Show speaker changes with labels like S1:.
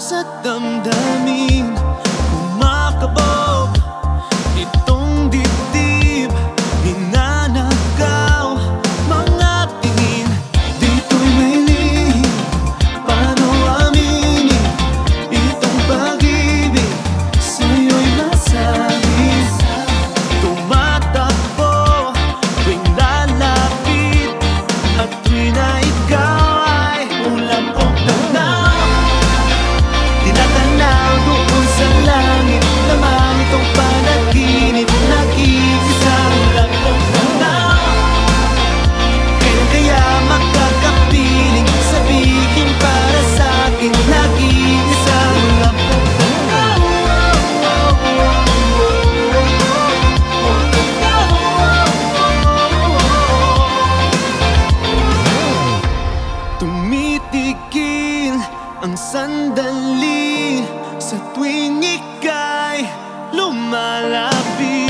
S1: sa damdamin, kumakabog itong dibdib, hinanagaw mga tingin. Dito'y may lihim, paano aminin itong pag-ibig sa'yo'y masahis. Tumatakbo tuwing lalapit at tuwing na ikaw ay ulam o tanaw. Tinatanaw doon sa langit naman itong panaginip, nag-iisa ulam o tanaw. Kailan kaya makakapiling, sabihin para sa'kin, nag-iisa ulam o tanaw. Tumitigil ang sandali sa tuwing ika'y lumalapit.